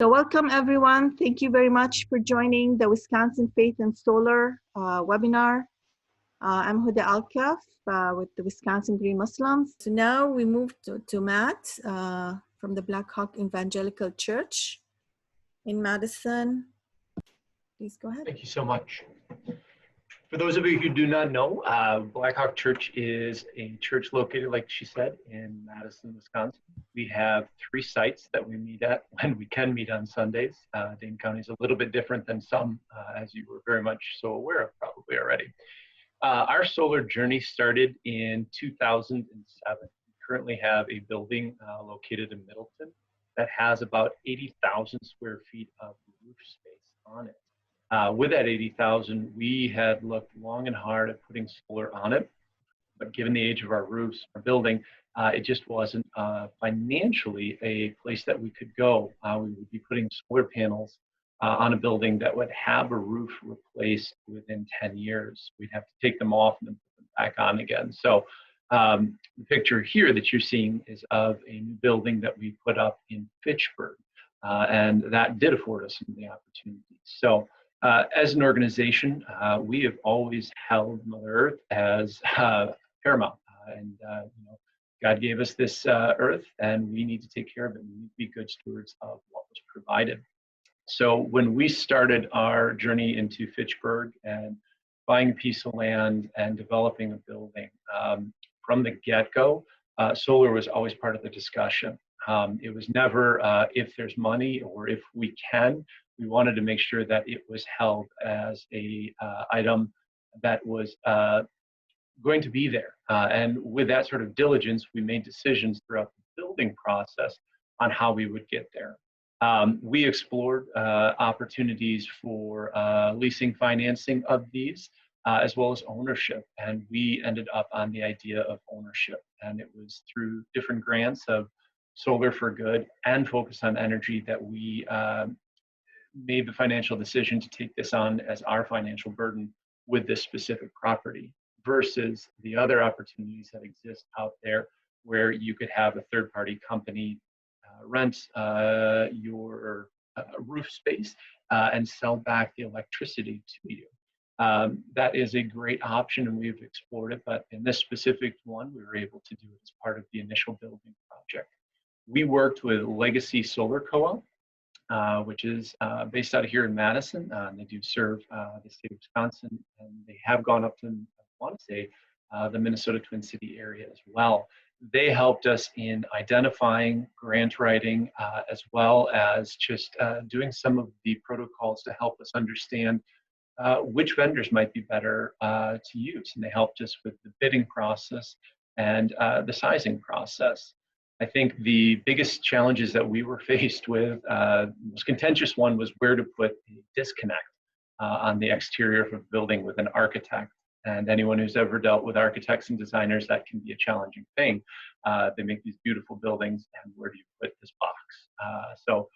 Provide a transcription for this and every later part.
So welcome everyone. Thank you very much for joining the Wisconsin Faith and Solar webinar. I'm Huda Alkaff with the Wisconsin Green Muslims. So now we move to Matt from the Blackhawk Evangelical Church in Madison. Please go ahead. Thank you so much. For those of you who do not know, Blackhawk Church is a church located, like she said, in Madison, Wisconsin. We have 3 sites that we meet at when we can meet on Sundays. Dane County is a little bit different than some, as you were very much so aware of probably already. Our solar journey started in 2007. We currently have a building located in Middleton that has about 80,000 square feet of roof space on it. With that 80,000, we had looked long and hard at putting solar on it, but given the age of our roofs, our building, it just wasn't financially a place that we could go. We would be putting solar panels on a building that would have a roof replaced within 10 years. We'd have to take them off and then put them back on again. So the picture here that you're seeing is of a new building that we put up in Fitchburg, and that did afford us some of the opportunities. So as an organization, we have always held Mother Earth as paramount, and God gave us this earth, and we need to take care of it. We need to be good stewards of what was provided. So when we started our journey into Fitchburg and buying a piece of land and developing a building, from the get-go, solar was always part of the discussion. It was never if there's money or if we can. We wanted to make sure that it was held as a item that was going to be there. And with that sort of diligence, we made decisions throughout the building process on how we would get there. We explored opportunities for leasing financing of these, as well as ownership. And we ended up on the idea of ownership. And it was through different grants of Solar for Good and Focus on Energy that we made the financial decision to take this on as our financial burden with this specific property versus the other opportunities that exist out there where you could have a third-party company rent your roof space and sell back the electricity to you. That is a great option, and we've explored it, but in this specific one, we were able to do it as part of the initial building project. We worked with Legacy Solar Co-op, which is based out of here in Madison. They do serve the state of Wisconsin, and they have gone up to, I want to say, the Minnesota Twin City area as well. They helped us in identifying, grant writing, as well as just doing some of the protocols to help us understand which vendors might be better to use. And they helped us with the bidding process and the sizing process. I think the biggest challenges that we were faced with, the most contentious one was where to put a disconnect on the exterior of a building with an architect. And anyone who's ever dealt with architects and designers, that can be a challenging thing. They make these beautiful buildings, and where do you put this box? So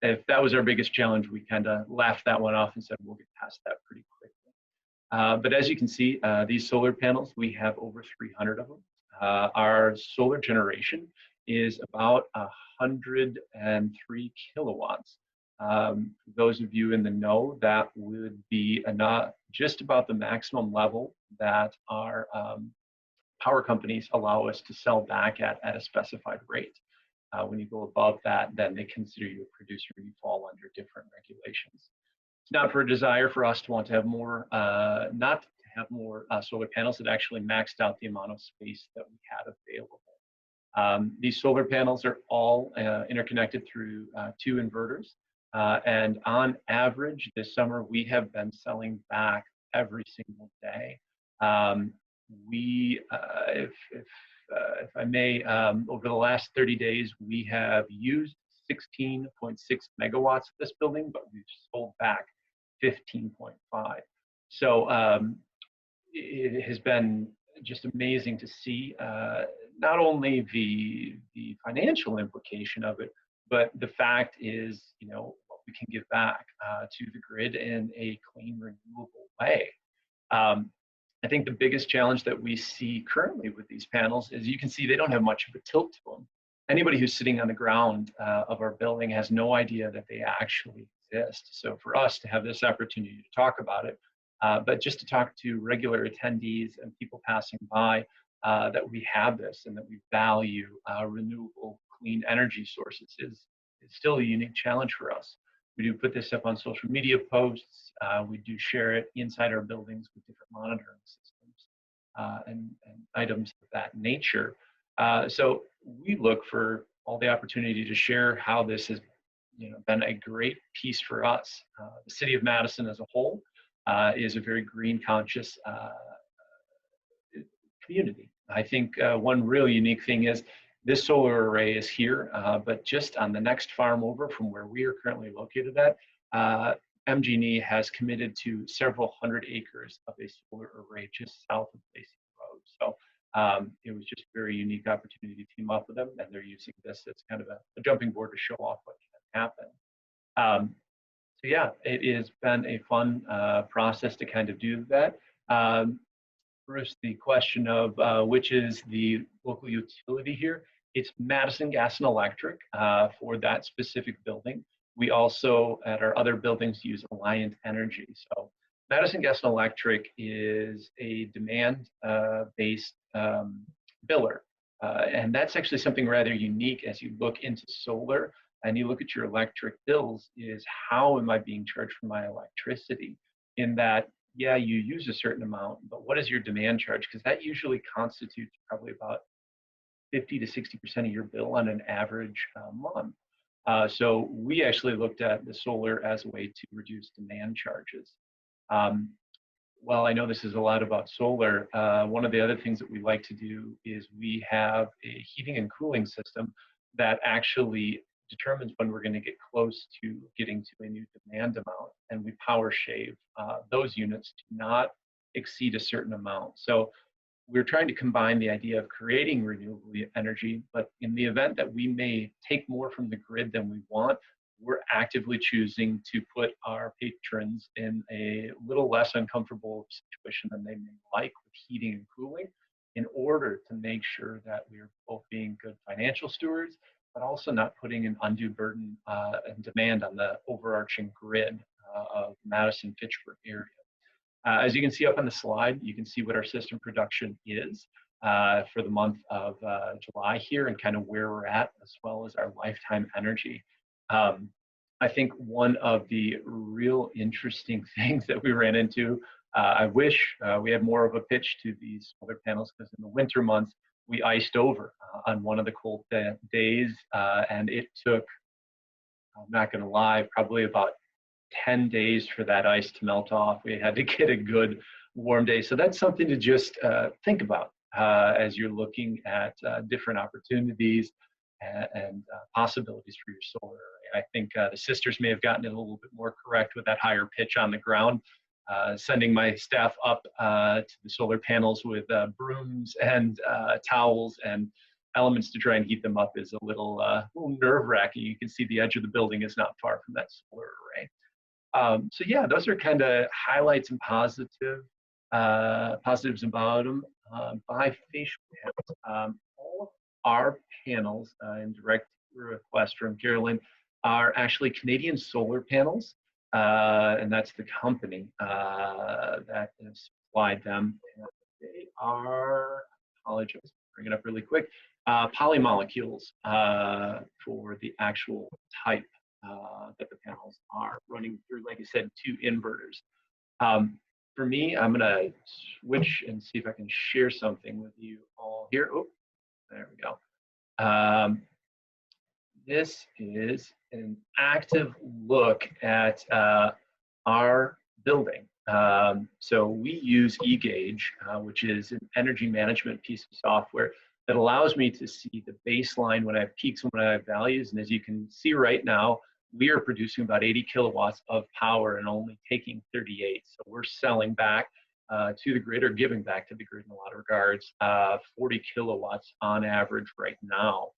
if that was our biggest challenge, we kind of laughed that one off and said, we'll get past that pretty quickly. But as you can see, these solar panels, we have over 300 of them. Our solar generation is about 103 kilowatts. For those of you in the know, that would be not just about the maximum level that our power companies allow us to sell back at a specified rate. When you go above that, then they consider you a producer and you fall under different regulations. It's not for a desire for us to want to have more, not to have more solar panels. It actually maxed out the amount of space that we had available. These solar panels are all interconnected through 2 inverters. And on average, this summer, we have been selling back every single day. If I may, over the last 30 days, we have used 16.6 megawatts of this building, but we've sold back 15.5. So it has been just amazing to see not only the financial implication of it, but the fact is, what we can give back to the grid in a clean, renewable way. I think the biggest challenge that we see currently with these panels is you can see they don't have much of a tilt to them. anybody who's sitting on the ground of our building has no idea that they actually exist. So for us to have this opportunity to talk about it, but just to talk to regular attendees and people passing by, that we have this and that we value renewable clean energy sources is still a unique challenge for us. We do put this up on social media posts. We do share it inside our buildings with different monitoring systems and items of that nature. So we look for all the opportunity to share how this has been a great piece for us. The city of Madison as a whole is a very green conscious community. I think one real unique thing is this solar array is here, but just on the next farm over from where we are currently located at, MG&E has committed to several hundred acres of a solar array just south of Lacey Road. So it was just a very unique opportunity to team up with them, and they're using this as kind of a jumping board to show off what can happen. So yeah, it has been a fun process to kind of do that. First, the question of which is the local utility here. It's Madison Gas and Electric for that specific building. We also, at our other buildings, use Alliant Energy. So Madison Gas and Electric is a demand-based biller. And that's actually something rather unique as you look into solar and you look at your electric bills, is how am I being charged for my electricity? In that, yeah, you use a certain amount, but what is your demand charge? Because that usually constitutes probably about 50 to 60% of your bill on an average month. So we actually looked at the solar as a way to reduce demand charges. Well, I know this is a lot about solar. One of the other things that we like to do is we have a heating and cooling system that actually determines when we're going to get close to getting to a new demand amount, and we power shave those units to not exceed a certain amount. So we're trying to combine the idea of creating renewable energy, but in the event that we may take more from the grid than we want, we're actively choosing to put our patrons in a little less uncomfortable situation than they may like with heating and cooling, in order to make sure that we're both being good financial stewards, but also not putting an undue burden and demand on the overarching grid of Madison-Fitchburg area. As you can see up on the slide, you can see what our system production is for the month of July here, and kind of where we're at, as well as our lifetime energy. I think one of the real interesting things that we ran into, I wish we had more of a pitch to these solar panels, because in the winter months, we iced over on one of the cold days, and it took, I'm not going to lie, probably about 10 days for that ice to melt off. We had to get a good warm day. So that's something to just think about as you're looking at different opportunities and possibilities for your solar array. I think the sisters may have gotten it a little bit more correct with that higher pitch on the ground. Sending my staff up to the solar panels with brooms and towels and elements to try and heat them up is a little nerve-wracking. You can see the edge of the building is not far from that solar array. So yeah, those are kind of highlights and positives about them. Bifacial panels. All of our panels in direct request from Carolyn are actually Canadian Solar panels. And that's the company that has supplied them. And they are, I apologize, bring it up really quick, polymolecules for the actual type that the panels are running through, like I said, 2 inverters. For me, I'm going to switch and see if I can share something with you all here. Oh, there we go. This is an active look at our building. So we use eGauge, which is an energy management piece of software that allows me to see the baseline when I have peaks and when I have values. And as you can see right now, we are producing about 80 kilowatts of power and only taking 38. So we're selling back to the grid, or giving back to the grid in a lot of regards, 40 kilowatts on average right now.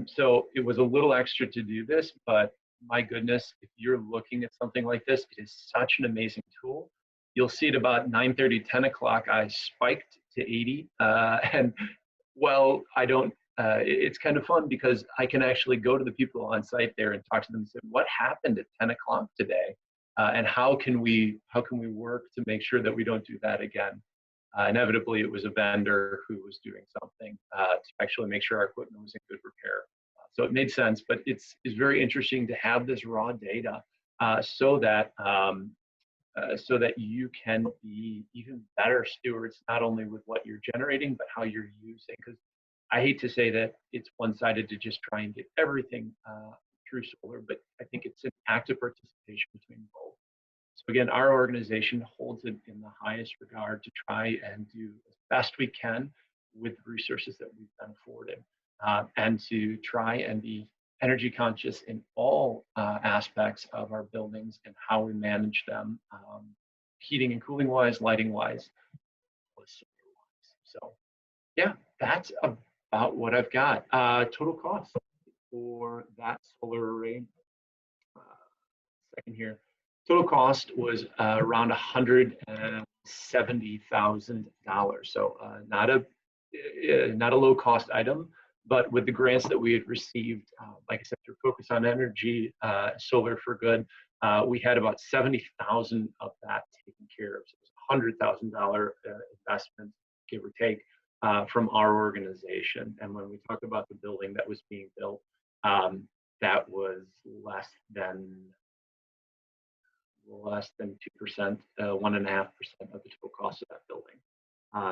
So it was a little extra to do this, but my goodness, if you're looking at something like this, it is such an amazing tool. You'll see at about 9:30, 10 o'clock, I spiked to 80. And well, I don't it's kind of fun because I can actually go to the people on site there and talk to them and say, what happened at 10 o'clock today? And how can we work to make sure that we don't do that again? Inevitably, it was a vendor who was doing something to actually make sure our equipment was in good repair. So it made sense, but it's very interesting to have this raw data so that you can be even better stewards, not only with what you're generating, but how you're using. Because I hate to say that it's one-sided to just try and get everything through solar, but I think it's an active participation between both. So again, our organization holds it in the highest regard to try and do as best we can with the resources that we've been afforded, and to try and be energy conscious in all aspects of our buildings and how we manage them, heating and cooling wise, lighting wise, solar wise. So yeah, that's about what I've got. Total cost for that solar array. Second here. Total cost was around $170,000. So not a low cost item, but with the grants that we had received, like I said, through Focus on Energy, Solar for Good, we had about 70,000 of that taken care of. So it was $100,000 investment, give or take, from our organization. And when we talk about the building that was being built, that was less than 2%, 1.5% of the total cost of that building.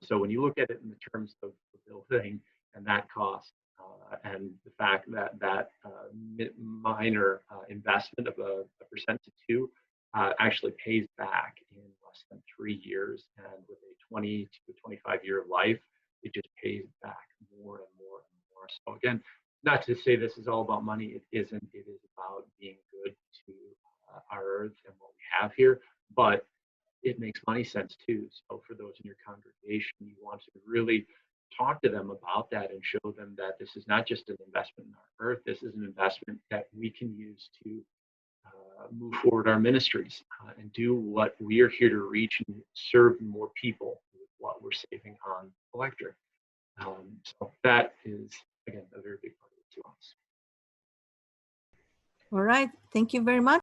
So when you look at it in the terms of the building and that cost, and the fact that that minor investment of a percent to 2 actually pays back in less than 3 years, and with a 20 to 25-year life, it just pays back more and more and more. So again, not to say this is all about money, it isn't. It is about being good to our earth and what we have here, but it makes money sense too. So for those in your congregation, you want to really talk to them about that and show them that this is not just an investment in our earth, this is an investment that we can use to move forward our ministries and do what we are here to reach and serve more people with what we're saving on electric. So that is, again, a very big part of it to us. All right. Thank you very much.